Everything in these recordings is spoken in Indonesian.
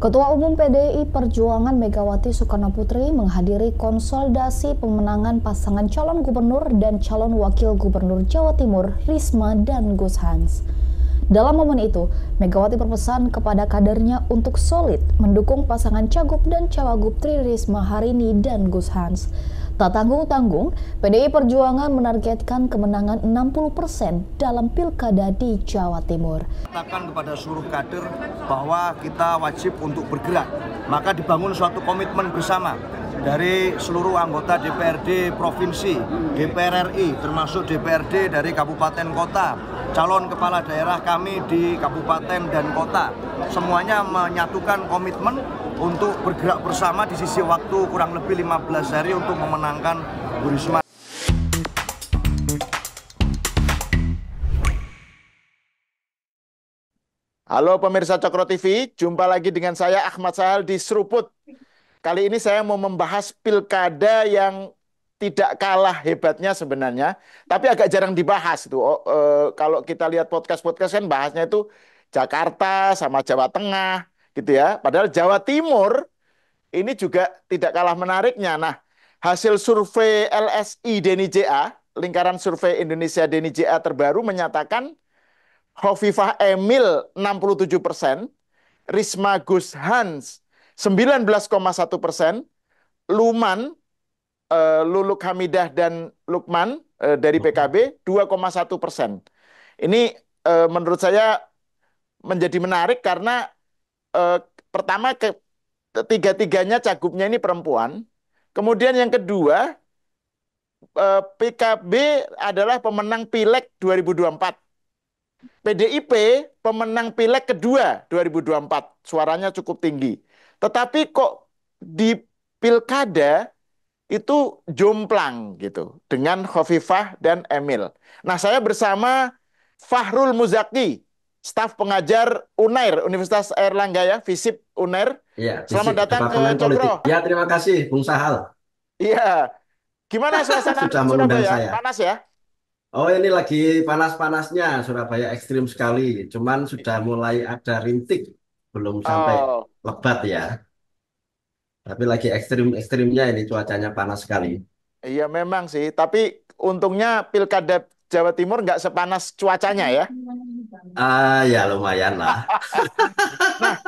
Ketua Umum PDI Perjuangan Megawati Soekarnoputri menghadiri konsolidasi pemenangan pasangan calon gubernur dan calon wakil gubernur Jawa Timur, Risma dan Gus Hans. Dalam momen itu, Megawati berpesan kepada kadernya untuk solid mendukung pasangan Cagup dan Cawagup Tri Risma Harini dan Gus Hans. Tak tanggung-tanggung, PDI Perjuangan menargetkan kemenangan 60% dalam pilkada di Jawa Timur. Katakan kepada seluruh kader bahwa kita wajib untuk bergerak, maka dibangun suatu komitmen bersama dari seluruh anggota DPRD Provinsi, DPR RI, termasuk DPRD dari kabupaten kota, calon kepala daerah kami di kabupaten dan kota. Semuanya menyatukan komitmen untuk bergerak bersama di sisi waktu kurang lebih 15 hari untuk memenangkan Bu Risma. Halo pemirsa Cokro TV, jumpa lagi dengan saya Ahmad Sahal di Seruput. Kali ini saya mau membahas pilkada yang tidak kalah hebatnya sebenarnya, tapi agak jarang dibahas tuh. Kalau kita lihat podcast-podcast kan bahasnya itu Jakarta sama Jawa Tengah gitu ya. Padahal Jawa Timur ini juga tidak kalah menariknya. Nah, hasil survei LSI Deni JA, Lingkaran Survei Indonesia Deni JA terbaru menyatakan Hovifah Emil 67%, Risma Gus Hans 19,1%, Luman, Luluk Hamidah dan Lukman dari PKB 2,1%. Ini menurut saya menjadi menarik karena eh, pertama tiga-tiganya cagupnya ini perempuan. Kemudian yang kedua, PKB adalah pemenang Pileg 2024. PDIP pemenang Pileg kedua 2024, suaranya cukup tinggi. Tetapi kok di Pilkada itu jomplang gitu dengan Khofifah dan Emil. Nah, saya bersama Fahrul Muzaki, staf pengajar UNAIR, Universitas Airlangga ya, FISIP UNAIR. Iya, Selamat fisik datang ke Departemen Politik. Cokro. Ya, terima kasih, Bung Sahal. Iya, gimana suasana Sudah mengundang Surabaya? saya. Panas ya? Oh, ini lagi panas-panasnya. Surabaya ekstrim sekali. Cuman sudah mulai ada rintik. Belum sampai Oh, lebat ya. Tapi lagi ekstrim-ekstrimnya ini cuacanya panas sekali. iya memang sih. Tapi untungnya Pilkada Jawa Timur nggak sepanas cuacanya ya. Ya lumayan lah. Nah,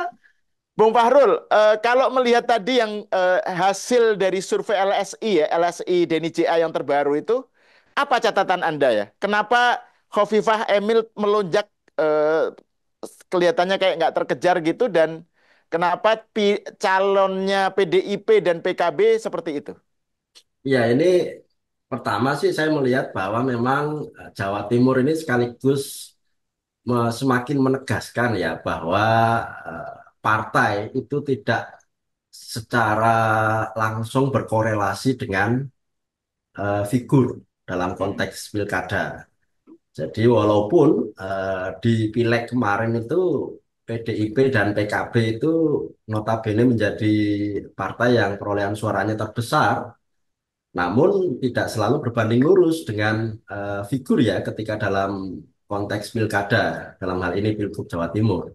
Bung Fahrul, kalau melihat tadi yang hasil dari survei LSI ya, LSI Deni JA yang terbaru itu, apa catatan Anda ya? Kenapa Khofifah Emil melonjak eh, kelihatannya kayak nggak terkejar gitu dan kenapa calonnya PDIP dan PKB seperti itu? Ya, ini pertama sih saya melihat bahwa memang Jawa Timur ini sekaligus semakin menegaskan ya bahwa eh, partai itu tidak secara langsung berkorelasi dengan figur dalam Hmm. konteks pilkada. Jadi walaupun di pileg kemarin itu PDIP dan PKB itu notabene menjadi partai yang perolehan suaranya terbesar, namun tidak selalu berbanding lurus dengan figur ya ketika dalam konteks pilkada, dalam hal ini Pilgub Jawa Timur.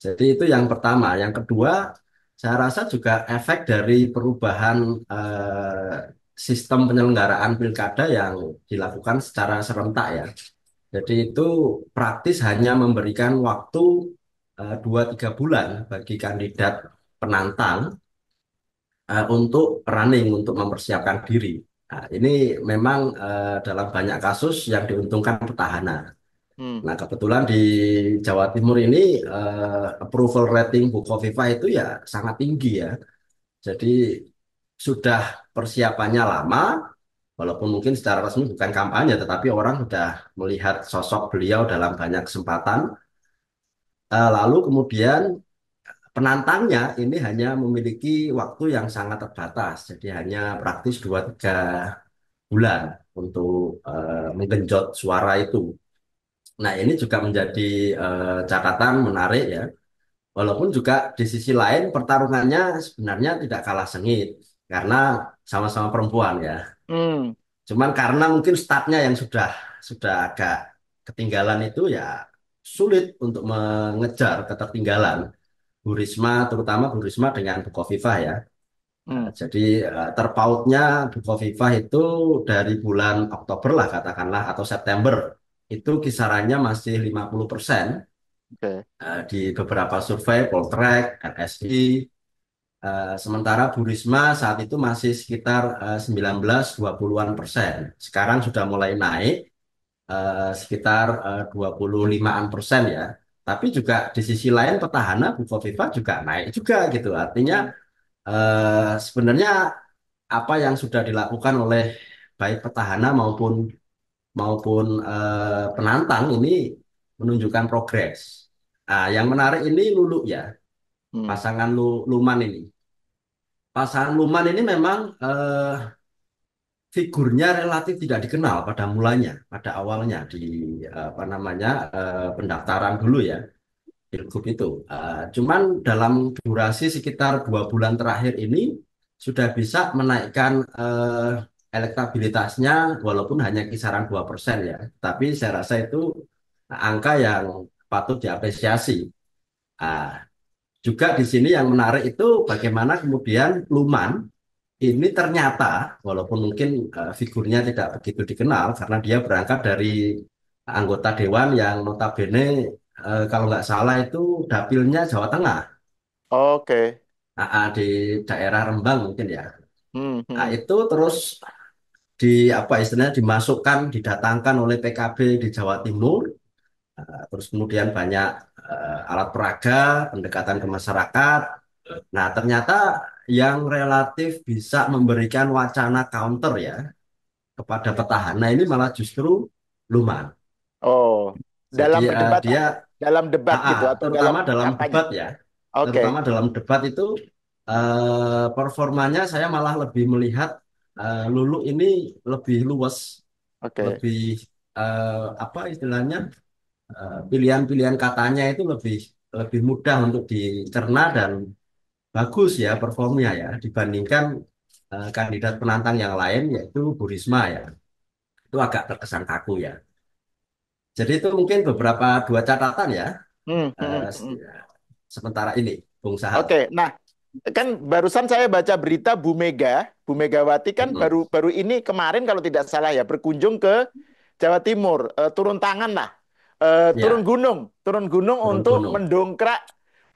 Jadi itu yang pertama. Yang kedua, saya rasa juga efek dari perubahan sistem penyelenggaraan pilkada yang dilakukan secara serentak ya. Jadi itu praktis hanya memberikan waktu 2-3 bulan bagi kandidat penantang untuk running, untuk mempersiapkan diri. Nah, ini memang dalam banyak kasus yang diuntungkan petahana. Hmm. Nah, kebetulan di Jawa Timur ini approval rating Bukoviva itu ya sangat tinggi ya. Jadi sudah persiapannya lama, walaupun mungkin secara resmi bukan kampanye, tetapi orang sudah melihat sosok beliau dalam banyak kesempatan. Lalu kemudian penantangnya ini hanya memiliki waktu yang sangat terbatas, jadi hanya praktis 2-3 bulan untuk menggenjot suara itu. Nah, ini juga menjadi catatan menarik ya. Walaupun juga di sisi lain pertarungannya sebenarnya tidak kalah sengit karena sama-sama perempuan ya. Hmm. Cuman karena mungkin startnya yang sudah agak ketinggalan itu ya sulit untuk mengejar ketertinggalan. Bu Risma, terutama Bu Risma dengan Bukoviva ya. Hmm. Jadi terpautnya Bukoviva itu dari bulan Oktober lah katakanlah atau September itu kisarannya masih 50% Oke. di beberapa survei Poltreak, RSI. Sementara Bu Risma saat itu masih sekitar 19-20-an persen. Sekarang sudah mulai naik sekitar 25-an persen ya. Tapi juga di sisi lain petahana Bukoviva juga naik juga gitu. Artinya Hmm. sebenarnya apa yang sudah dilakukan oleh baik petahana maupun maupun penantang ini menunjukkan progres. Nah, yang menarik ini Lulu ya, Hmm. pasangan Luman ini. Pasangan Luman ini memang figurnya relatif tidak dikenal pada mulanya, pada awalnya di apa namanya pendaftaran dulu ya, Pilgub itu. Cuman dalam durasi sekitar 2 bulan terakhir ini sudah bisa menaikkan elektabilitasnya walaupun hanya kisaran 2% ya. Tapi saya rasa itu angka yang patut diapresiasi. Ah, juga di sini yang menarik itu bagaimana kemudian Luman ini ternyata, walaupun mungkin figurnya tidak begitu dikenal, karena dia berangkat dari anggota dewan yang notabene kalau nggak salah itu dapilnya Jawa Tengah, Oke. di daerah Rembang mungkin ya. Hmm. Nah, Hmm. itu terus di apa istilahnya dimasukkan, didatangkan oleh PKB di Jawa Timur, terus kemudian banyak alat peraga, pendekatan ke masyarakat. Nah, ternyata yang relatif bisa memberikan wacana counter ya kepada petahana ini malah justru Luman. Oh, Jadi dalam berdebat, dia dalam debat gitu atau dalam terutama dalam kampanye. debat ya, Oke. terutama dalam debat itu performanya saya malah lebih melihat Lulu ini lebih luwes, Oke. lebih apa istilahnya pilihan-pilihan katanya itu lebih lebih mudah untuk dicerna dan bagus ya performnya ya dibandingkan kandidat penantang yang lain yaitu Bu Risma ya. Itu agak terkesan kaku ya. Jadi itu mungkin beberapa dua catatan ya. Hmm. Hmm. eh, Hmm. sementara ini, Bung Sahal. Oke. Nah, kan barusan saya baca berita Bu Megawati kan Mm-mm. baru ini kemarin kalau tidak salah ya berkunjung ke Jawa Timur, turun tangan lah, Ya, turun gunung turun untuk gunung. mendongkrak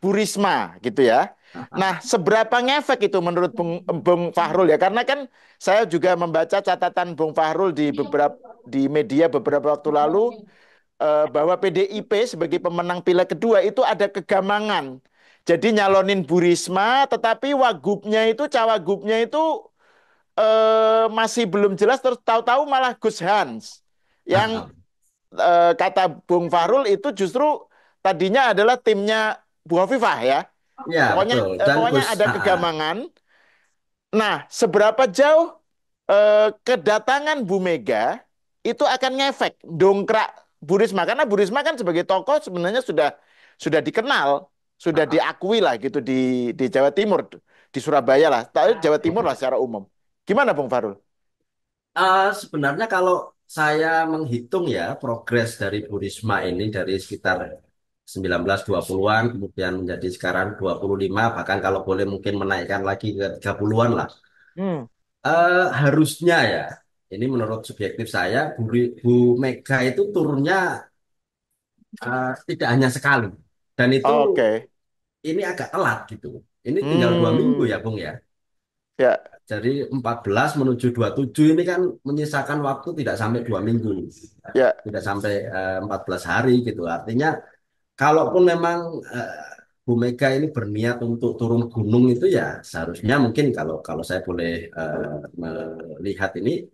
Bu Risma gitu ya. Ah, Nah, ah. seberapa ngefek itu menurut Bung Fahrul ya? Karena kan saya juga membaca catatan Bung Fahrul di media beberapa waktu lalu, bahwa PDIP sebagai pemenang pileg kedua itu ada kegamangan. Jadi nyalonin Bu Risma, tetapi cawagupnya itu masih belum jelas, terus tahu-tahu malah Gus Hans Ah, yang ah. kata Bung Fahrul itu justru tadinya adalah timnya Bu Hovifah ya. Ya, Pokoknya betul. Dan pokoknya Gus, ada kegamangan. Nah, seberapa jauh kedatangan Bu Mega itu akan ngefek dongkrak Bu Risma, karena Bu Risma kan sebagai tokoh sebenarnya sudah dikenal, sudah ah, ah. diakui lah gitu di Jawa Timur, di Surabaya lah, tapi Jawa Timur lah secara umum. Gimana Bung Farul? Sebenarnya kalau saya menghitung ya progres dari Bu Risma ini dari sekitar 1920-an kemudian menjadi sekarang 25 bahkan kalau boleh mungkin menaikkan lagi ke 30-an lah. Hmm. Harusnya ya, ini menurut subjektif saya, Bu Mega itu turunnya tidak hanya sekali. Dan itu Oke. ini agak telat gitu. Ini tinggal 2 minggu Hmm. ya, Bung ya. Ya, Jadi 14 menuju 27 ini kan menyisakan waktu tidak sampai 2 minggu. ya, Tidak sampai 14 hari gitu. Artinya kalaupun memang Bu Mega ini berniat untuk turun gunung itu ya seharusnya mungkin kalau kalau saya boleh melihat ini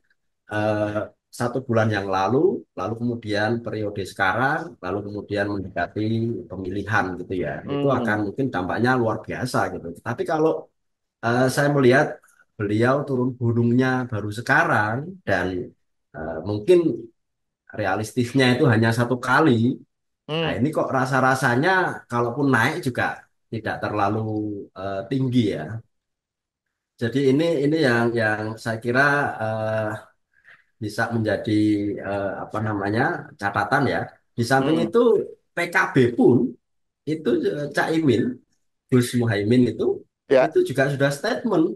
eh, 1 bulan yang lalu, lalu kemudian periode sekarang, lalu kemudian mendekati pemilihan gitu ya, itu akan hmm. mungkin dampaknya luar biasa gitu. Tapi kalau saya melihat beliau turun gunungnya baru sekarang dan mungkin realistisnya itu hanya 1 kali, nah Hmm. ini kok rasa-rasanya kalaupun naik juga tidak terlalu tinggi ya. Jadi ini yang saya kira eh, bisa menjadi apa namanya catatan ya. Di samping Hmm. itu PKB pun itu Caimin Gus Muhaimin Ya. itu juga sudah statement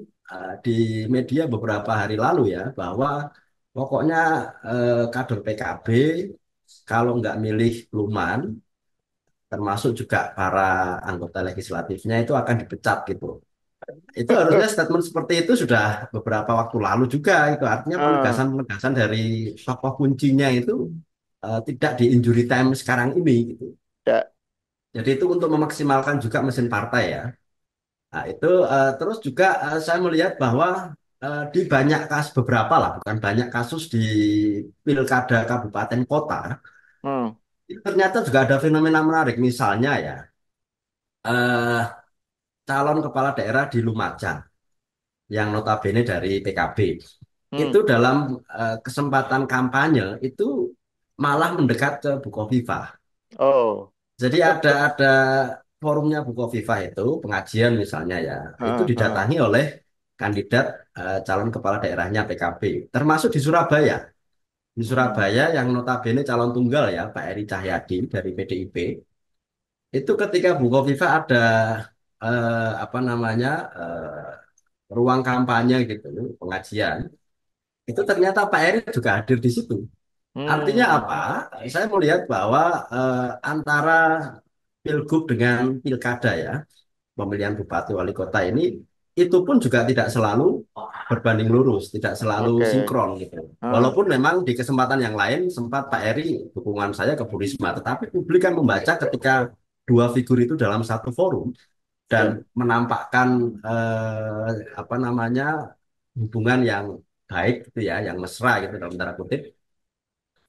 di media beberapa hari lalu ya bahwa pokoknya kader PKB kalau nggak milih Luman, termasuk juga para anggota legislatifnya itu akan dipecat gitu. Itu harusnya statement seperti itu sudah beberapa waktu lalu juga itu artinya Ah, penegasan-penegasan dari tokoh kuncinya itu tidak di injury time sekarang ini gitu. ya. Jadi itu untuk memaksimalkan juga mesin partai ya. Nah, itu terus juga saya melihat bahwa di banyak kasus beberapa lah, bukan banyak kasus di pilkada kabupaten kota, Hmm. itu ternyata juga ada fenomena menarik. Misalnya ya, eh, calon kepala daerah di Lumajang yang notabene dari PKB, Hmm. itu dalam kesempatan kampanye itu malah mendekat ke Bukoviva. Oh. Jadi ada forumnya Bukoviva itu pengajian misalnya ya, itu Ah, ah. didatangi oleh kandidat calon kepala daerahnya PKB, termasuk di Surabaya. Di Hmm. Surabaya yang notabene calon tunggal ya Pak Eri Cahyadi dari PDIP, itu ketika Bukoviva ada apa namanya ruang kampanye gitu, pengajian, itu ternyata Pak Eri juga hadir di situ. Artinya Hmm. apa? Saya melihat bahwa antara pilgub dengan pilkada ya, pemilihan bupati wali kota ini itu pun juga tidak selalu berbanding lurus, tidak selalu Oke. sinkron gitu. Ah, Walaupun memang di kesempatan yang lain sempat Pak Eri dukungan saya ke Bu Risma, tetapi publik kan membaca ketika dua figur itu dalam satu forum dan ya. menampakkan apa namanya hubungan yang baik gitu ya, yang mesra gitu dalam tanda kutip.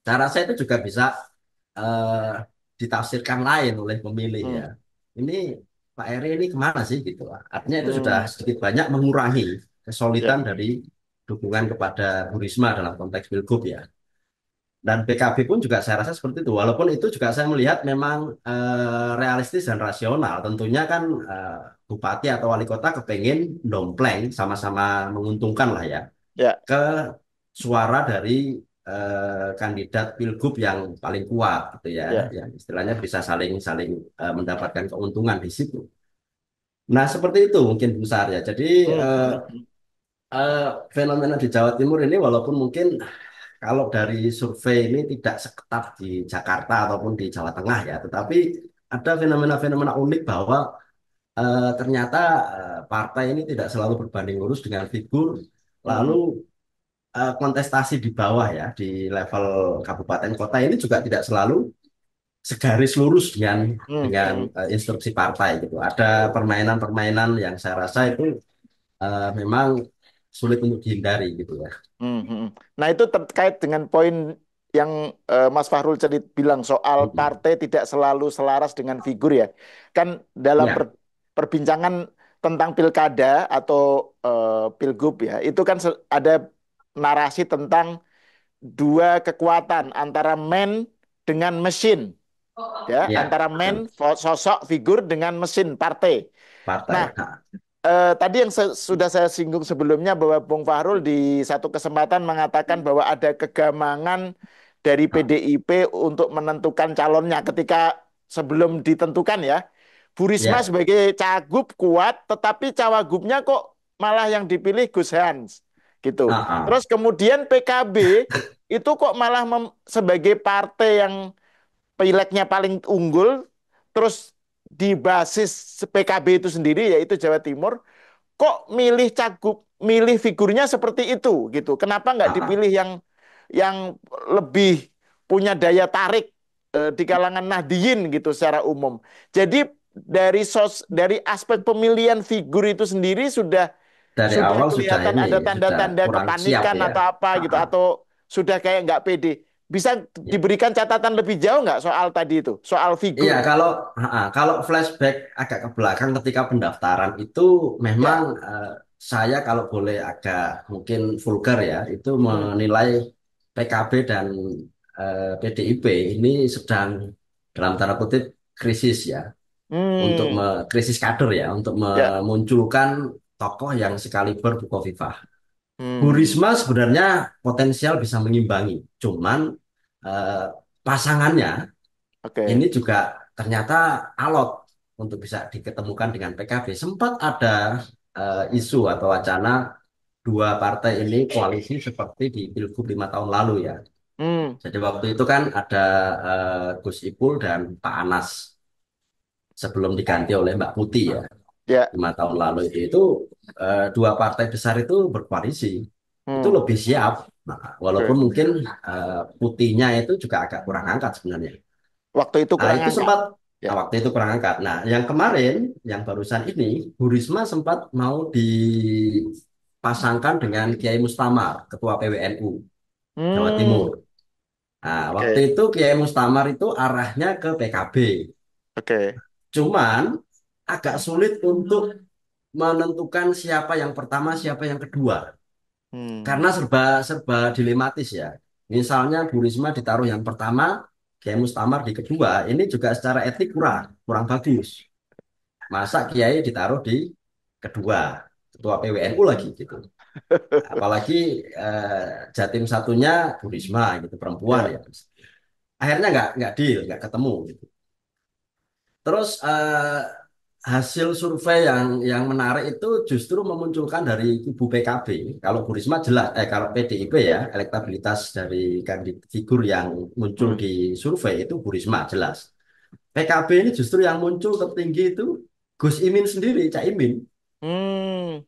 Saya rasa itu juga bisa eh, ditafsirkan lain oleh pemilih ya. Hmm. Ini Pak Eri ini kemana sih gitu. Artinya itu sudah Hmm. sedikit banyak mengurangi Ya. kesolidan dari dukungan kepada Bu Risma dalam konteks Pilgub ya. Dan PKB pun juga saya rasa seperti itu. Walaupun itu juga saya melihat memang realistis dan rasional. Tentunya kan bupati atau wali kota kepengen dompleng sama-sama menguntungkan lah ya Ya. ke suara dari kandidat pilgub yang paling kuat gitu ya, Ya. yang istilahnya bisa saling saling mendapatkan keuntungan di situ. Nah seperti itu mungkin besar ya. Jadi Hmm. eh, Hmm. eh, fenomena di Jawa Timur ini walaupun mungkin kalau dari survei ini tidak seketat di Jakarta ataupun di Jawa Tengah ya, tetapi ada fenomena-fenomena unik bahwa ternyata partai ini tidak selalu berbanding lurus dengan figur. Lalu Hmm. kontestasi di bawah ya di level kabupaten kota ini juga tidak selalu segaris lurus dengan Hmm. dengan Hmm. instruksi partai gitu. Ada permainan-permainan yang saya rasa itu memang sulit untuk dihindari gitu ya. Hmm. Hmm. Nah, itu terkait dengan poin yang Mas Fahrul tadi bilang soal Mm-mm. partai tidak selalu selaras dengan figur ya. Kan dalam Ya, perbincangan tentang pilkada atau pilgub ya, itu kan ada narasi tentang dua kekuatan antara man dengan mesin ya, ya, antara man betul. sosok figur dengan mesin partai. Nah, Partai. Nah, tadi yang sudah saya singgung sebelumnya bahwa Bung Fahrul di satu kesempatan mengatakan bahwa ada kegamangan dari PDIP untuk menentukan calonnya ketika sebelum ditentukan ya. Bu Risma ya, sebagai cagup kuat, tetapi cawagupnya kok malah yang dipilih Gus Hans gitu. Terus kemudian PKB itu kok malah sebagai partai yang pileknya paling unggul, terus di basis PKB itu sendiri yaitu Jawa Timur, kok milih cagup, milih figurnya seperti itu gitu. Kenapa nggak dipilih yang lebih punya daya tarik di kalangan Nahdien gitu secara umum. Jadi dari aspek pemilihan figur itu sendiri sudah dari sudah awal sudah kelihatan ini ada sudah tanda-tanda kurang siap kepanikan ya. atau apa gitu Ah, atau sudah kayak nggak pede. Bisa ya. diberikan catatan lebih jauh nggak soal tadi itu, soal Iya, figur? kalau flashback agak ke belakang ketika pendaftaran itu memang Ya. saya kalau boleh agak mungkin vulgar ya, itu Hmm. menilai PKB dan PDIP ini sedang dalam tanda kutip krisis ya, untuk Hmm. krisis kader ya, untuk Ya. memunculkan tokoh yang sekaliber Bukoviva. Bu Hmm. Risma sebenarnya potensial bisa mengimbangi, cuman eh, pasangannya ini Oke. juga ternyata alot. untuk bisa diketemukan dengan PKB. Sempat ada isu atau wacana dua partai ini koalisi seperti di Pilgub 5 tahun lalu ya. Hmm, Jadi waktu itu kan ada Gus Ipul dan Pak Anas sebelum diganti oleh Mbak Putih ya. ya. 5 tahun lalu itu dua partai besar itu berkoalisi. Itu Hmm, lebih siap. Nah, walaupun oke. mungkin Putihnya itu juga agak kurang angkat sebenarnya. Waktu itu Nah, kurang itu angkat. sempat Ya. waktu itu kurang angkat. Nah, yang kemarin, yang barusan ini, Bu Risma sempat mau dipasangkan dengan Kiai Mustamar, Ketua PWNU Jawa Hmm, Timur. Nah, waktu oke, itu Kiai Mustamar itu arahnya ke PKB. oke. Cuman agak sulit untuk menentukan siapa yang pertama, siapa yang kedua. Karena Hmm, serba serba dilematis ya. Misalnya Bu Risma ditaruh yang pertama, Kiai Mustamar di kedua, ini juga secara etik kurang kurang bagus. Masa Kiai ditaruh di kedua, ketua PWNU lagi gitu. Apalagi Jatim satunya Bu Risma gitu, perempuan ya. ya. Akhirnya nggak deal, nggak ketemu gitu. Terus hasil survei yang menarik itu justru memunculkan dari kubu PKB. Kalau Bu Risma jelas, kalau PDIP ya, elektabilitas dari kandidat figur yang muncul Hmm, di survei itu Bu Risma jelas. PKB ini justru yang muncul tertinggi itu Gus Imin sendiri, Cak Imin. hmm,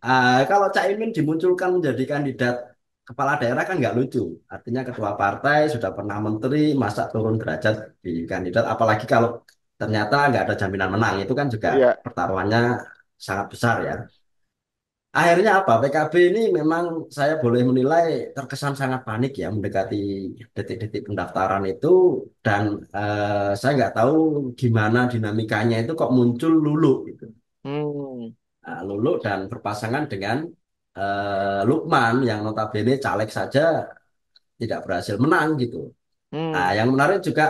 Kalau Cak Imin dimunculkan menjadi kandidat kepala daerah kan nggak lucu. Artinya ketua partai sudah pernah menteri, masa turun derajat di kandidat. Apalagi kalau ternyata nggak ada jaminan menang, itu kan juga ya. pertaruhannya sangat besar ya. Akhirnya apa? PKB ini memang saya boleh menilai terkesan sangat panik ya mendekati detik-detik pendaftaran itu dan saya nggak tahu gimana dinamikanya itu kok muncul Lulu gitu. Hmm, Nah, Lulu dan berpasangan dengan Lukman yang notabene caleg saja tidak berhasil menang gitu. Nah, hmm, yang menarik juga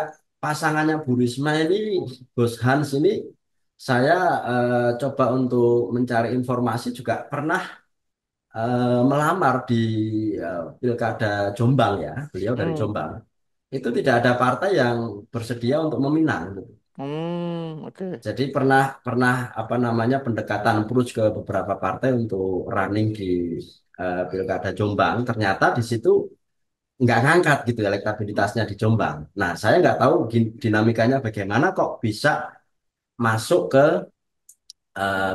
pasangannya Bu Risma ini, Gus Hans ini, saya coba untuk mencari informasi juga pernah melamar di Pilkada Jombang ya, beliau dari hmm, Jombang. Itu tidak ada partai yang bersedia untuk meminang, gitu. hmm, oke. Jadi pernah pernah apa namanya pendekatan approach ke beberapa partai untuk running di Pilkada Jombang. Ternyata di situ nggak ngangkat gitu elektabilitasnya di Jombang. Nah, saya nggak tahu dinamikanya bagaimana kok bisa masuk ke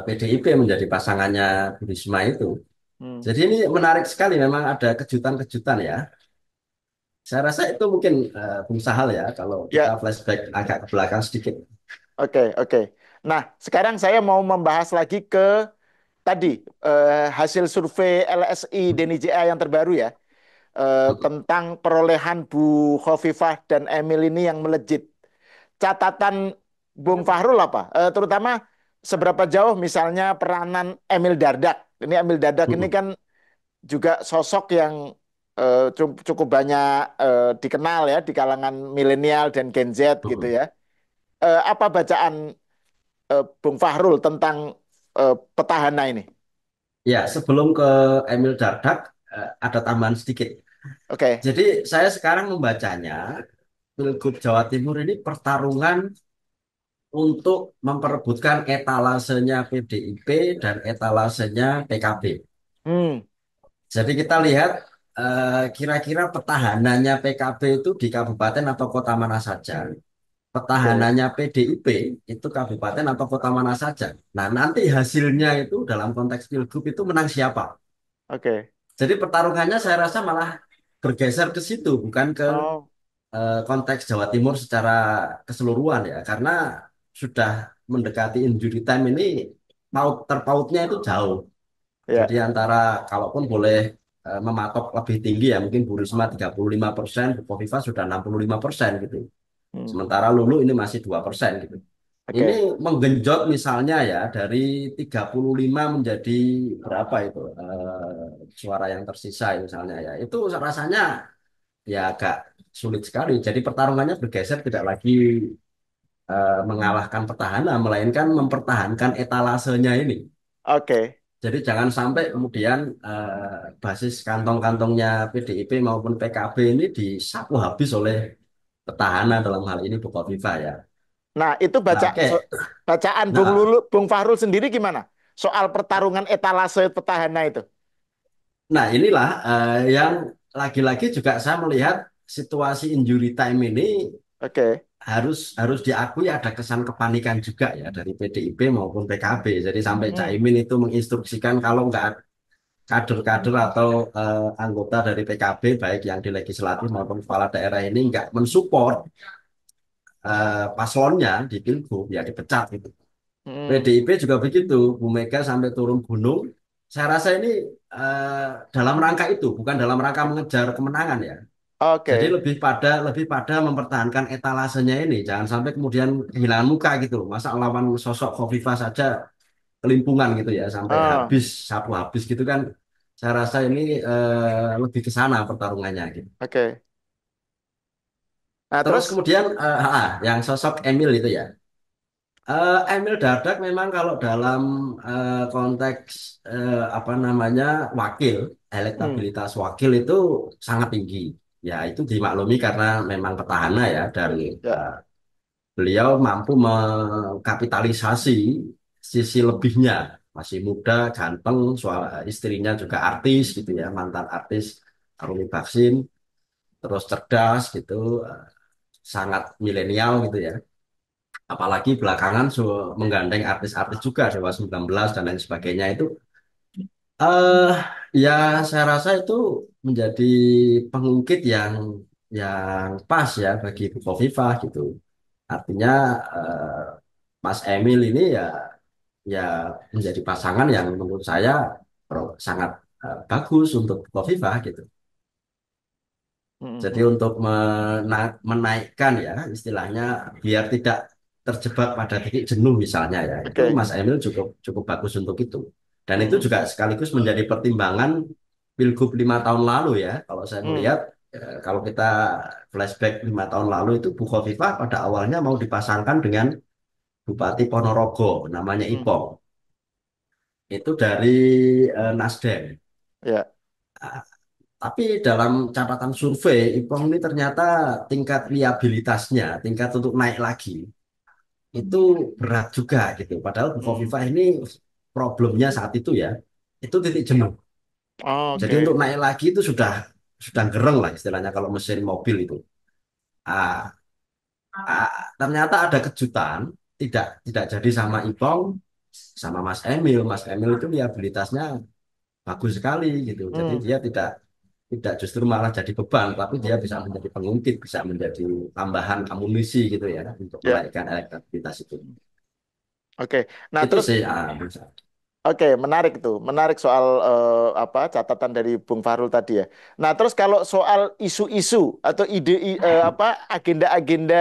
PDIP menjadi pasangannya Bu Risma itu. Hmm. Jadi ini menarik sekali, memang ada kejutan-kejutan ya. Saya rasa itu mungkin Bung Sahal ya, kalau kita Ya, flashback agak ke belakang sedikit. oke, oke. Nah, sekarang saya mau membahas lagi ke tadi hasil survei LSI Deni JA yang terbaru ya, tentang perolehan Bu Khofifah dan Emil ini yang melejit. Catatan Bung Fahrul apa? Terutama seberapa jauh misalnya peranan Emil Dardak. Ini Emil Dardak ini Mm-mm. kan juga sosok yang cukup banyak dikenal ya di kalangan milenial dan Gen Z gitu Mm-mm. ya. Apa bacaan Bung Fahrul tentang petahana ini? Ya, sebelum ke Emil Dardak, ada tambahan sedikit. Oke. Jadi saya sekarang membacanya, Pilgub Jawa Timur ini pertarungan untuk memperebutkan etalasenya PDIP dan etalasenya PKB. Hmm, Jadi kita lihat kira-kira petahananya PKB itu di kabupaten atau kota mana saja. oke. Petahananya PDIP itu kabupaten atau kota mana saja. Nah, nanti hasilnya itu dalam konteks pilgub itu menang siapa. Oke. Jadi pertarungannya saya rasa malah bergeser ke situ, bukan ke Oh, konteks Jawa Timur secara keseluruhan ya. Karena sudah mendekati injury time ini terpautnya itu jauh. Jadi ya. antara kalaupun boleh mematok lebih tinggi ya mungkin Bu Risma 35%, Bu Kofifa sudah 65% gitu. Hmm, Sementara Lulu ini masih 2% gitu. Ini oke. menggenjot misalnya ya dari 35 menjadi berapa itu suara yang tersisa misalnya ya. Itu rasanya ya agak sulit sekali. Jadi pertarungannya bergeser tidak lagi mengalahkan petahana melainkan mempertahankan etalasenya ini. Oke. Jadi jangan sampai kemudian basis kantong-kantongnya PDIP maupun PKB ini disapu habis oleh petahana dalam hal ini Bukovifa ya. Nah, itu Nah, oke. bacaan Nah, Bung Fahrul sendiri gimana? Soal pertarungan etalase petahana itu. nah, inilah yang lagi-lagi juga saya melihat situasi injury time ini Oke. harus harus diakui ada kesan kepanikan juga ya dari PDIP maupun PKB. Jadi sampai Hmm. Caimin itu menginstruksikan kalau nggak kader-kader atau anggota dari PKB baik yang di legislatif maupun kepala daerah ini nggak mensupport paslonnya di Pilgub ya dipecat gitu. Hmm. PDIP juga begitu, Bu Mega sampai turun gunung. Saya rasa ini eh, dalam rangka itu, bukan dalam rangka mengejar kemenangan ya. Jadi Oke. lebih pada mempertahankan etalasenya ini, jangan sampai kemudian kehilangan muka gitu. Masa lawan sosok Khofifah saja kelimpungan gitu ya, sampai Ah, habis sapu habis gitu kan. Saya rasa ini lebih ke sana pertarungannya gitu. oke. Nah, Terus terus kemudian yang sosok Emil itu ya. Emil Dardak memang kalau dalam konteks apa namanya wakil, hmm, elektabilitas wakil itu sangat tinggi. Ya itu dimaklumi karena memang petahana ya dan ya. beliau mampu mengkapitalisasi sisi lebihnya. Masih muda, ganteng, istrinya juga artis gitu ya, mantan artis Arumi Baksin, terus cerdas gitu, sangat milenial gitu ya. Apalagi belakangan menggandeng artis-artis juga Dewa 19 dan lain sebagainya itu eh ya saya rasa itu menjadi pengungkit yang pas ya bagi Ibu Khofifah gitu. Artinya Mas Emil ini ya menjadi pasangan yang menurut saya sangat bagus untuk Khofifah gitu. Hmm, Jadi hmm, untuk menaikkan ya istilahnya biar tidak terjebak pada titik jenuh misalnya ya itu oke. Mas Emil cukup cukup bagus untuk itu. Dan itu Hmm, juga sekaligus menjadi pertimbangan Pilgub 5 tahun lalu ya. Kalau saya hmm, melihat kalau kita flashback 5 tahun lalu itu Bu Khofifah pada awalnya mau dipasangkan dengan Bupati Ponorogo namanya hmm, Ipong. Itu dari Nasdem. ya. Ah, Tapi dalam catatan survei, IPOM ini ternyata tingkat liabilitasnya, tingkat untuk naik lagi, itu berat juga gitu. Padahal Hmm, Bukoviva ini problemnya saat itu ya, itu titik jenuh. Jadi untuk oke. naik lagi itu sudah gereng lah istilahnya kalau mesin mobil itu. Ah, Ternyata ada kejutan, tidak jadi sama Ipong, sama Mas Emil. Mas Emil itu liabilitasnya bagus sekali gitu. Jadi Hmm, dia tidak justru malah jadi beban, tapi dia bisa menjadi pengungkit, bisa menjadi tambahan amunisi gitu ya untuk ya. menaikkan elektabilitas itu. Oke. Nah, Itu terus sih, oke, menarik tuh. Menarik soal apa catatan dari Bung Fahrul tadi ya. Nah, terus kalau soal isu-isu atau apa agenda-agenda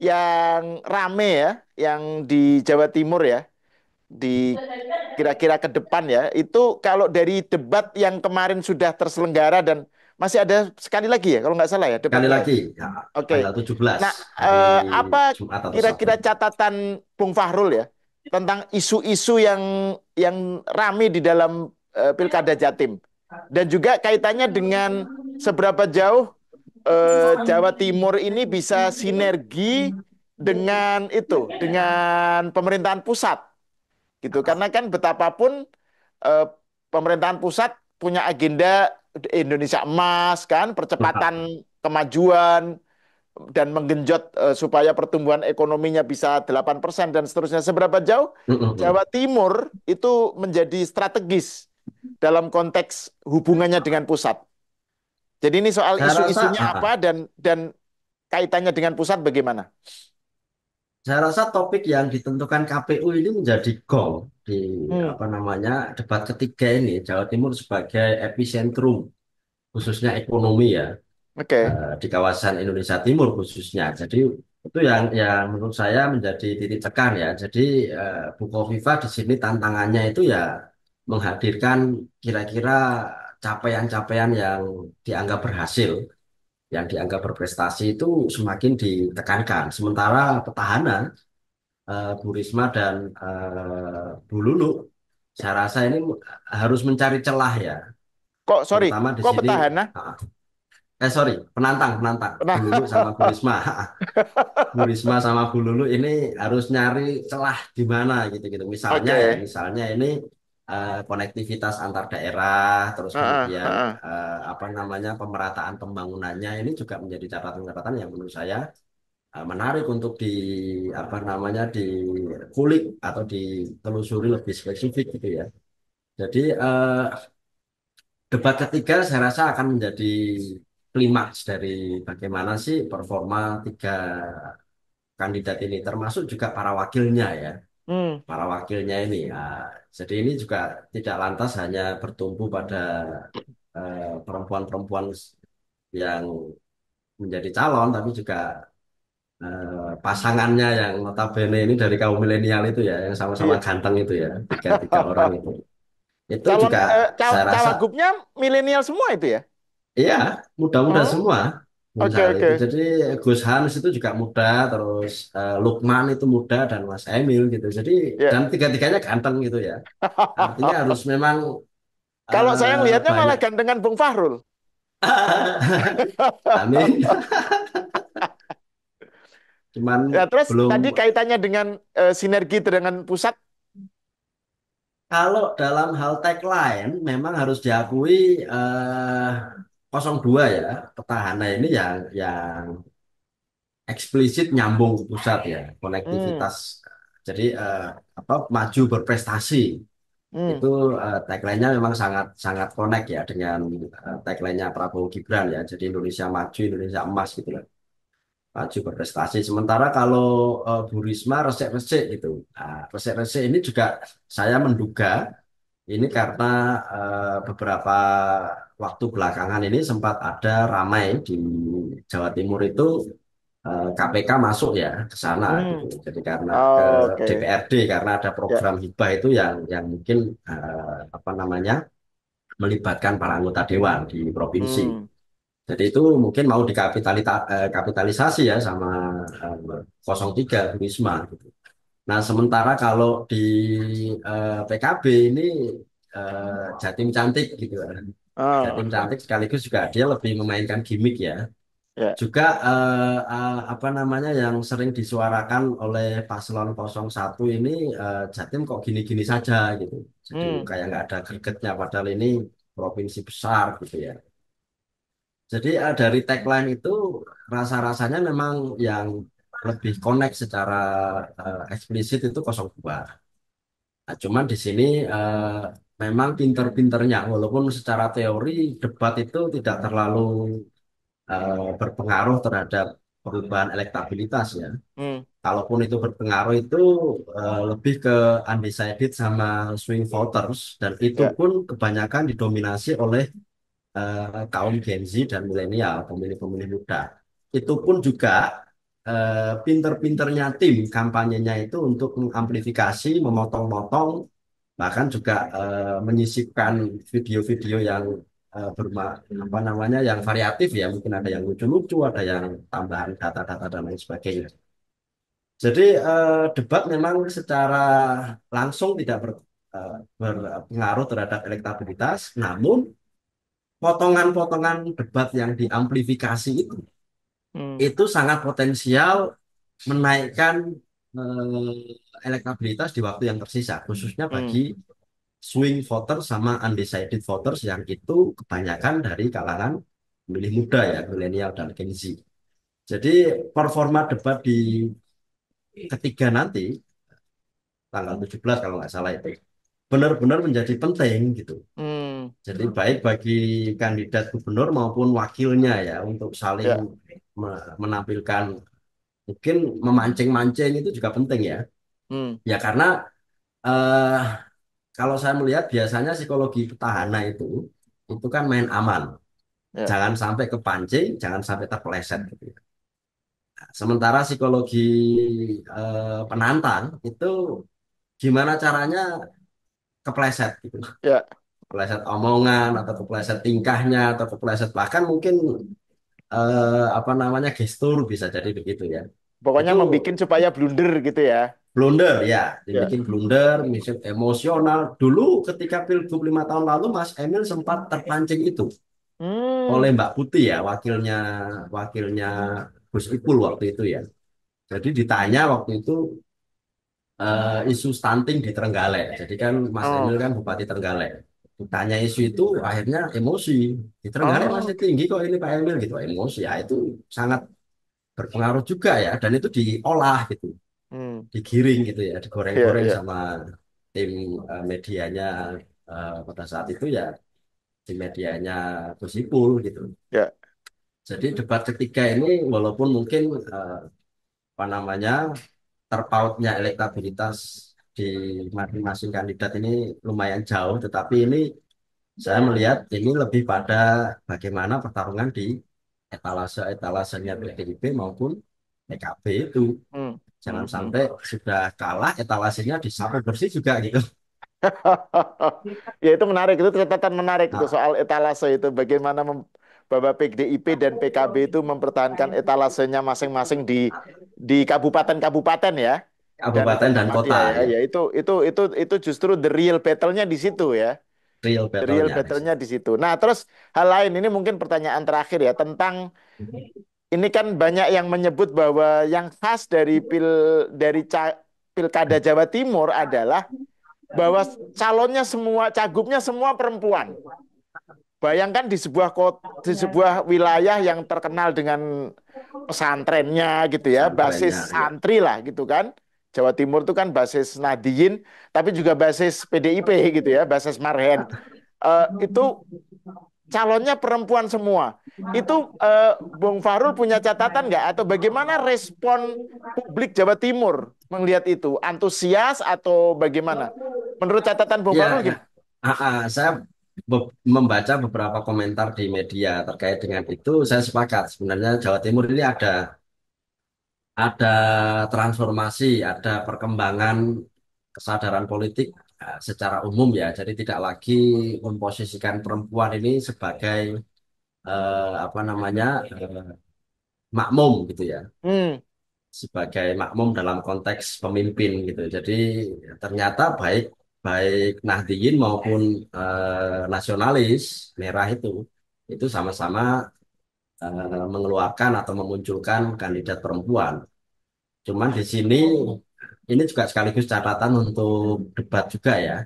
yang rame ya, yang di Jawa Timur ya, di kira-kira ke depan ya, itu kalau dari debat yang kemarin sudah terselenggara dan masih ada sekali lagi ya, kalau nggak salah ya, debat sekali yang lagi ya, oke. tanggal 17 Nah, hari apa Jumat atau Sabtu. kira-kira catatan Bung Fahrul ya tentang isu-isu yang rame di dalam Pilkada Jatim dan juga kaitannya dengan seberapa jauh Jawa Timur ini bisa sinergi dengan dengan pemerintahan pusat gitu. Karena kan betapapun eh, pemerintahan pusat punya agenda Indonesia Emas kan, percepatan kemajuan dan menggenjot supaya pertumbuhan ekonominya bisa 8% dan seterusnya. Seberapa jauh Jawa Timur itu menjadi strategis dalam konteks hubungannya dengan pusat. Jadi ini soal Saya rasa, isu-isunya apa dan kaitannya dengan pusat bagaimana? saya rasa topik yang ditentukan KPU ini menjadi gong di Hmm, apa namanya debat ketiga ini Jawa Timur sebagai epicentrum khususnya ekonomi ya oke. di kawasan Indonesia Timur khususnya. Jadi itu yang menurut saya menjadi titik tekan ya. Jadi Bukoviva di sini tantangannya itu ya menghadirkan kira-kira capaian-capaian yang dianggap berhasil, yang dianggap berprestasi itu semakin ditekankan. Sementara petahana Bu Risma dan Bu Lulu, saya rasa ini harus mencari celah ya, Kok sorry, terutama di kok sini. petahana? ah, Sorry, penantang, penantang. Bu Nah, Lulu sama Bu Risma. Bu Risma sama Bu Lulu ini harus nyari celah di mana gitu-gitu. Misalnya ya, oke. misalnya ini konektivitas antar daerah, terus Heeh, kemudian heeh. apa namanya pemerataan pembangunannya ini juga menjadi catatan-catatan yang menurut saya menarik untuk di apa namanya dikulik atau ditelusuri lebih spesifik gitu ya. Jadi debat ketiga saya rasa akan menjadi klimaks dari bagaimana sih performa tiga kandidat ini, termasuk juga para wakilnya ya, Hmm, para wakilnya ini. Jadi ini juga tidak lantas hanya bertumpu pada perempuan-perempuan yang menjadi calon, tapi juga pasangannya yang notabene ini dari kaum milenial itu ya, yang sama-sama iya. ganteng itu ya, tiga-tiga orang itu. Itu Calon juga saya rasa, cawagupnya milenial semua itu ya? iya, muda-muda Oh, semua. oke Misalnya itu, oke. jadi Gus Hans itu juga muda, terus Lukman itu muda dan Mas Emil gitu. Jadi dan Ya. tiga-tiganya ganteng gitu ya. Artinya harus memang Kalau saya ngelihatnya malah banyak. gantengan Bung Fahrul. Amin. Cuman Ya, terus belum. tadi kaitannya dengan sinergi dengan pusat. Kalau dalam hal tagline memang harus diakui eh 02 ya, petahana ini yang eksplisit nyambung ke pusat ya, Hmm, konektivitas. Jadi apa maju berprestasi hmm, itu tagline-nya memang sangat sangat connect ya dengan tagline-nya Prabowo Gibran ya. Jadi Indonesia maju, Indonesia emas gitu lah. Maju berprestasi. Sementara kalau Bu Risma resek-resek gitu. Nah, resek-resek ini juga saya menduga ini karena beberapa waktu belakangan ini sempat ada ramai di Jawa Timur itu KPK masuk ya ke sana gitu. hmm. Jadi karena ke Oke. DPRD karena ada Ya. program hibah itu yang mungkin apa namanya melibatkan para anggota dewan di provinsi. Hmm, Jadi itu mungkin mau kapitalisasi ya sama 03 Bu Risma gitu. Nah, sementara kalau di PKB ini Jatim cantik gitu. Jatim oh, cantik sekaligus juga dia lebih memainkan gimmick ya. ya. Juga apa namanya yang sering disuarakan oleh paslon 01 ini Jatim kok gini-gini saja gitu. Jadi Hmm, kayak nggak ada gregetnya padahal ini provinsi besar gitu ya. Jadi dari tagline itu rasa-rasanya memang yang lebih connect secara eksplisit itu 02. Nah, cuman di sini memang pinter-pinternya, walaupun secara teori debat itu tidak terlalu berpengaruh terhadap perubahan elektabilitas ya. hmm, Kalaupun itu berpengaruh itu lebih ke undecided sama swing voters dan itu ya. pun kebanyakan didominasi oleh kaum Gen Z dan milenial, pemilih-pemilih muda. Itu pun juga pinter-pinternya tim kampanyenya itu untuk mengamplifikasi, memotong-motong bahkan juga menyisipkan video-video yang apa namanya yang variatif ya mungkin ada yang lucu-lucu ada yang tambahan data-data dan lain sebagainya jadi debat memang secara langsung tidak berpengaruh terhadap elektabilitas namun potongan-potongan debat yang diamplifikasi Hmm, itu sangat potensial menaikkan elektabilitas di waktu yang tersisa khususnya bagi hmm, swing voters sama undecided voters yang itu kebanyakan dari kalangan pemilih muda ya, milenial dan Gen Z. Jadi performa debat di ketiga nanti, tanggal 17 kalau nggak salah itu, benar-benar menjadi penting gitu. hmm, Jadi baik bagi kandidat gubernur maupun wakilnya ya untuk saling ya. menampilkan mungkin memancing-mancing itu juga penting ya. Hmm, Ya karena eh, kalau saya melihat biasanya psikologi petahana itu kan main aman. ya. Jangan sampai kepancing, jangan sampai terpeleset gitu ya. Sementara psikologi penantang itu gimana caranya kepleset gitu. Ya. Kepleset omongan atau kepleset tingkahnya atau kepleset bahkan mungkin apa namanya gestur bisa jadi begitu ya. Pokoknya Itu membuat supaya blunder gitu ya. blunder ya, Ya. dibikin blunder, misal emosional. Dulu ketika Pilgub 5 tahun lalu Mas Emil sempat terpancing itu. Hmm. oleh Mbak Putih ya, wakilnya wakilnya Gus Ipul waktu itu ya. Jadi ditanya waktu itu isu stunting di Trenggalek. Jadi kan Mas Emil Oh. kan Bupati Trenggalek. Ditanya isu itu akhirnya emosi. Di Trenggalek Oh. masih tinggi kok ini Pak Emil gitu. Emosi ya itu sangat berpengaruh juga ya. Dan itu diolah gitu, Hmm. digiring gitu ya, Iya, digoreng-goreng iya. sama tim medianya pada saat itu ya, di medianya Gus Ipul gitu. Ya. Jadi debat ketiga ini walaupun mungkin apa namanya terpautnya elektabilitas di masing-masing kandidat ini lumayan jauh, tetapi ini saya melihat ini lebih pada bagaimana pertarungan di etalase-etalasenya PDIP maupun PKB itu. Hmm. Jangan Hmm. Hmm. sampai sudah kalah etalasenya disapu bersih juga gitu. Ya itu menarik, itu catatan menarik itu Nah, soal etalase itu bagaimana bahwa PDIP dan PKB itu mempertahankan etalasenya masing-masing di kabupaten-kabupaten ya dan kabupaten dan kota-kota kota ya. ya, Ya itu justru the real battle-nya di situ ya. real The real battle-nya di battle-nya situ. di situ. Nah, terus hal lain ini mungkin pertanyaan terakhir ya tentang ini kan banyak yang menyebut bahwa yang khas dari Pilkada Jawa Timur adalah bahwa calonnya semua, cagupnya semua perempuan. Bayangkan di sebuah wilayah yang terkenal dengan pesantrennya gitu ya, Pesantrennya basis ya. santri lah gitu kan. Jawa Timur itu kan basis Nahdiyin, tapi juga basis PDIP gitu ya, basis Marhen. Itu calonnya perempuan semua. Itu Bung Fahrul punya catatan nggak? Atau bagaimana respon publik Jawa Timur melihat itu? Antusias atau bagaimana? Menurut catatan Bung Ya, Fahrul ya. gimana? Saya membaca beberapa komentar di media terkait dengan itu. Saya sepakat. Sebenarnya Jawa Timur ini ada transformasi, ada perkembangan kesadaran politik secara umum ya. Jadi tidak lagi memposisikan perempuan ini sebagai apa namanya makmum gitu ya, Hmm. sebagai makmum dalam konteks pemimpin gitu. Jadi ternyata baik baik Nahdliyin maupun nasionalis merah itu sama-sama mengeluarkan atau memunculkan kandidat perempuan. Cuman di sini ini juga sekaligus catatan untuk debat juga ya.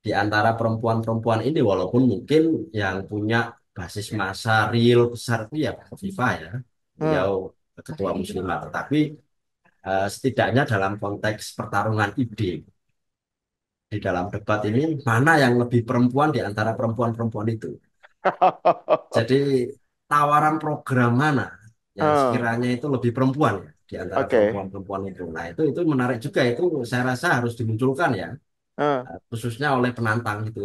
Di antara perempuan-perempuan ini walaupun mungkin yang punya basis massa real besar itu ya Viva ya, Hmm. beliau ketua muslimah, tetapi setidaknya dalam konteks pertarungan ide di dalam debat ini mana yang lebih perempuan di antara perempuan-perempuan itu. Jadi tawaran program mana yang Hmm. sekiranya itu lebih perempuan ya di antara Oke. perempuan-perempuan itu. Nah, itu menarik juga, itu saya rasa harus dimunculkan ya, Hmm. khususnya oleh penantang gitu.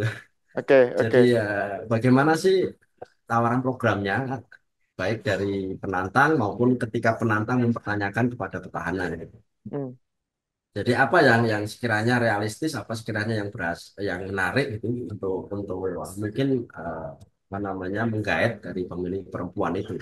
Oke, Jadi oke. bagaimana sih tawaran programnya baik dari penantang maupun ketika penantang mempertanyakan kepada petahana gitu. Hmm. Jadi apa yang sekiranya realistis, apa sekiranya yang menarik itu untuk mungkin apa namanya menggait dari pemilih perempuan itu.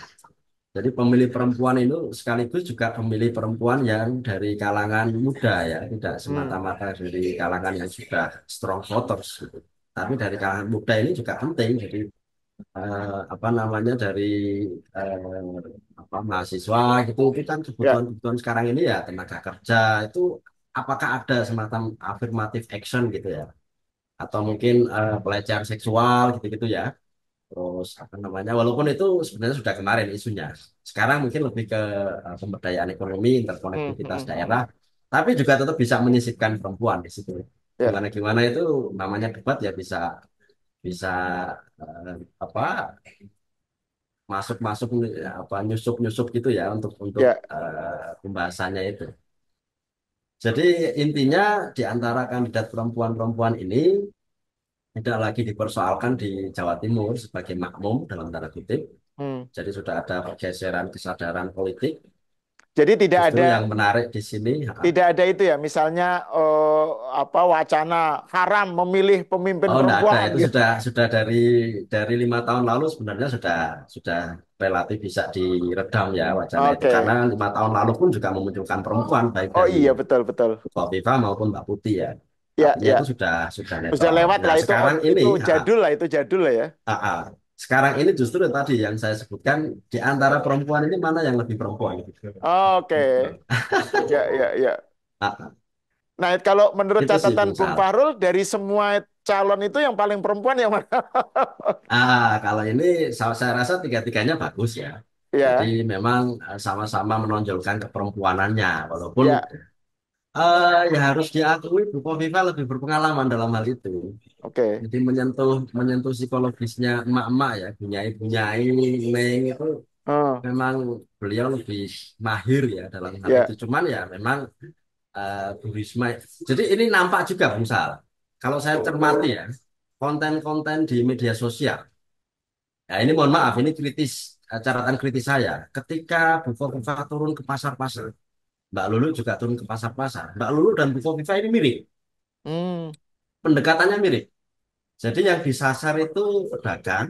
Jadi pemilih perempuan itu sekaligus juga pemilih perempuan yang dari kalangan muda ya, tidak Hmm. semata-mata dari kalangan yang sudah strong voters gitu. Tapi dari kalangan muda ini juga penting. Jadi apa namanya dari apa mahasiswa gitu itu kan Ya. kebutuhan-kebutuhan sekarang ini ya tenaga kerja itu, apakah ada semacam affirmative action gitu ya, atau mungkin pelecehan seksual gitu-gitu ya. Terus apa namanya, walaupun itu sebenarnya sudah kemarin isunya, sekarang mungkin lebih ke pemberdayaan ekonomi, Hmm. interkonektivitas Hmm. Hmm. daerah, tapi juga tetap bisa menyisipkan perempuan di situ. Ya. Gimana gimana itu namanya debat ya, bisa bisa apa masuk-masuk apa nyusup-nyusup gitu ya untuk Ya. pembahasannya itu. Jadi intinya di antara kandidat perempuan-perempuan ini tidak lagi dipersoalkan di Jawa Timur sebagai makmum dalam tanda kutip. Hmm. Jadi sudah ada pergeseran kesadaran politik. Jadi Justru yang menarik di sini, tidak ada itu ya, misalnya apa wacana haram memilih pemimpin oh enggak ada, perempuan itu gitu. sudah dari 5 tahun lalu sebenarnya sudah relatif bisa diredam ya wacana itu, karena Oke. 5 tahun lalu pun juga memunculkan perempuan baik Oh dari iya, betul betul. Kofifa maupun Mbak Putih ya. Ya, Artinya ya. itu sudah Sudah netral. lewat Nah lah sekarang ini itu jadul lah ya. ah, ah. sekarang ini justru tadi yang saya sebutkan di antara perempuan ini mana yang lebih perempuan gitu. Oke. Gitu. Ya, ya, ya. Ah, Nah, kalau menurut itu sih catatan Bung Bung Sal. Fahrul, dari semua calon itu yang paling perempuan yang mana? Kalau ini saya rasa tiga-tiganya bagus ya. Jadi Ya, memang sama-sama menonjolkan keperempuanannya, walaupun ya, ya harus diakui Bu Kofifa lebih berpengalaman dalam hal itu. oke. Jadi menyentuh menyentuh psikologisnya emak-emak ya, bunyai-bunyai, Neng itu Oh, memang beliau lebih mahir ya dalam hal itu. ya, Cuman ya memang Bu Risma. Jadi ini nampak juga Bung Sal. Kalau saya cermati ya, konten-konten di media sosial. Ya ini mohon maaf, ini kritis, catatan kritis saya. Ketika Bu Kofifa turun ke pasar-pasar, Mbak Lulu juga turun ke pasar-pasar. Mbak Lulu dan Bu Kofifa ini mirip, hmm, pendekatannya mirip. Jadi yang disasar itu pedagang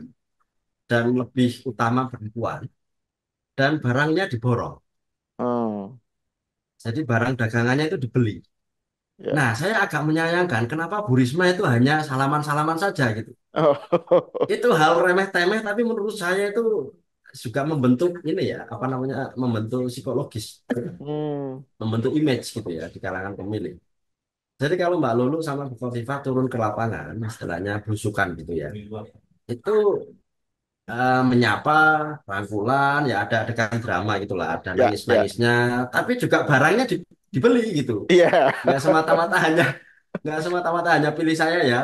dan lebih utama perempuan dan barangnya diborong. oh, Jadi barang dagangannya itu dibeli. ya. Nah, saya agak menyayangkan kenapa Bu Risma itu hanya salaman-salaman saja gitu. Oh, Itu hal remeh-temeh tapi menurut saya itu juga membentuk ini ya, apa namanya, membentuk psikologis, hmm, membentuk image gitu ya di kalangan pemilih. Jadi kalau Mbak Lulu sama Bu Kofifa turun ke lapangan, istilahnya belusukan gitu ya, itu menyapa, rangkulan, ya ada adegan drama gitulah, ada ya, ya, nangis-nangisnya, tapi juga barangnya dibeli gitu. iya, Nggak semata-mata hanya nggak semata-mata hanya pilih saya ya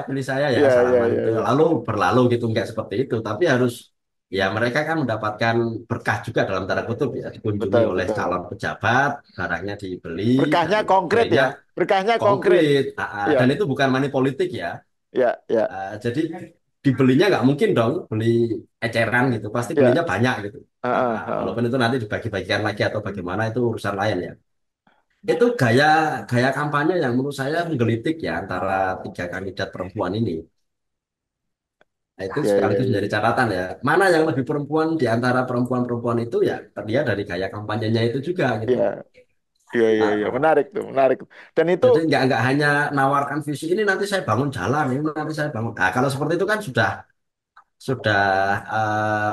iya, iya, salaman iya, itu iya. lalu berlalu gitu nggak seperti itu tapi harus ya mereka kan mendapatkan berkah juga dalam tanda kutip ya dikunjungi Betul, oleh betul. calon pejabat barangnya dibeli dan Berkahnya konkret klaimnya ya, berkahnya konkret. konkret. Dan Ya, itu bukan money politik ya. ya, ya, Jadi dibelinya nggak mungkin dong beli eceran gitu pasti belinya ya. banyak gitu. Ah, ah, Walaupun ah. itu nanti dibagi-bagikan lagi atau bagaimana itu urusan lain ya. Itu gaya gaya kampanye yang menurut saya menggelitik ya antara tiga kandidat perempuan ini. Nah, itu Ya, ya, sekaligus ya, menjadi catatan ya. Mana yang lebih perempuan di antara perempuan-perempuan itu ya terlihat dari gaya kampanyenya itu juga gitu. ya, ya, ya, Ah, ya. ah. Menarik tuh, menarik. Dan itu, Jadi nggak hanya nawarkan visi ini nanti saya bangun jalan ini nanti saya bangun. Nah, kalau seperti itu kan sudah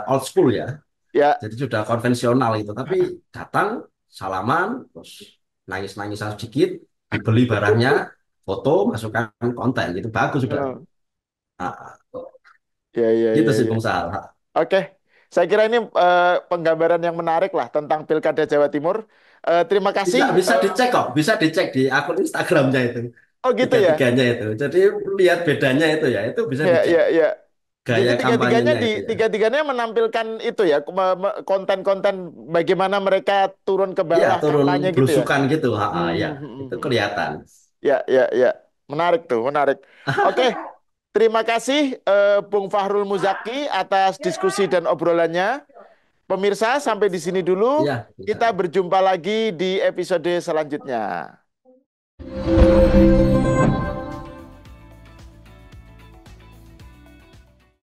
old school ya. ya, Jadi sudah konvensional itu. Tapi datang salaman terus nangis-nangis sedikit dibeli barangnya foto masukkan konten gitu bagus sudah. ah, Ah, ya, ya, gitu ya, sih ya. Bung Sal. Oke, saya kira ini penggambaran yang menarik lah tentang Pilkada Jawa Timur. Terima Bisa kasih. bisa dicek kok, bisa dicek di akun Instagramnya itu Oh gitu ya? tiga-tiganya itu. Jadi lihat bedanya itu ya, itu bisa Ya, dicek ya, ya. Jadi gaya tiga-tiganya kampanyenya itu ya. tiga-tiganya menampilkan itu ya konten-konten bagaimana mereka turun ke Iya bawah turun kampanye gitu ya. belusukan gitu, ya Hmm, hmm, itu hmm. kelihatan. Ya, ya, ya. Menarik tuh, menarik. Oke, terima kasih Bung Fahrul Muzaki atas diskusi dan obrolannya. Pemirsa, sampai di sini dulu. Iya, Kita bisa. berjumpa lagi di episode selanjutnya.